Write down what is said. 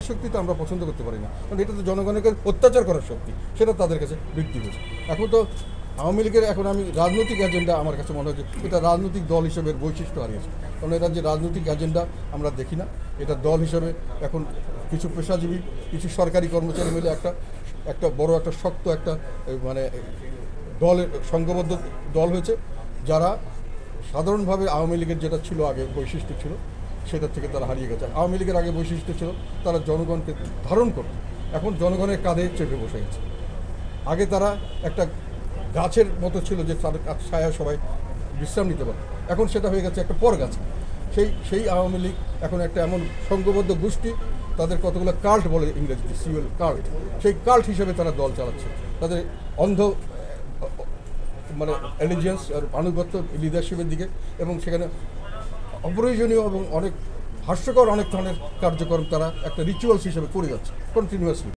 শক্তি তো আমরা পছন্দ করতে পারি না, কারণ এটা তো জনগণকে অত্যাচার করার শক্তি, সেটা তাদের কাছে বৃদ্ধি হয়েছে। এখন তো আওয়ামী লীগের এখন আমি রাজনৈতিক এজেন্ডা আমার কাছে মনে হয় যে এটা রাজনৈতিক দল হিসেবে বৈশিষ্ট্য হারিয়েছে, কারণ এটা যে রাজনৈতিক এজেন্ডা আমরা দেখি না, এটা দল হিসেবে এখন কিছু পেশাজীবী কিছু সরকারি কর্মচারী মিলে একটা বড় একটা শক্ত একটা মানে দলের সংঘবদ্ধ দল হয়েছে, যারা সাধারণভাবে আওয়ামী লীগের যেটা ছিল আগে বৈশিষ্ট্য ছিল সেটা থেকে তারা হারিয়ে গেছে। আওয়ামী লীগের আগে বৈশিষ্ট্য ছিল তারা জনগণকে ধারণ করত, এখন জনগণের কাঁধে চেপে বসে গেছে। আগে তারা একটা গাছের মতো ছিল যে তাদের ছায়া সবাই বিশ্রাম নিতে পারে, এখন সেটা হয়ে গেছে একটা পরগাছ। সেই আওয়ামী লীগ এখন একটা এমন সংঘবদ্ধ গোষ্ঠী, তাদের কতগুলো কাল্ট বলে ইংরেজিতে, সিওএল কাল্ট, সেই কাল্ট হিসেবে তারা দল চালাচ্ছে। তাদের অন্ধ মানে অ্যালিজিয়েন্স আর আনুগত্য লিডারশিপের দিকে, এবং সেখানে অপ্রয়োজনীয় এবং অনেক হাস্যকর অনেক ধরনের কার্যক্রম তারা একটা রিচুয়ালস হিসেবে করে যাচ্ছে কন্টিনিউয়াসলি।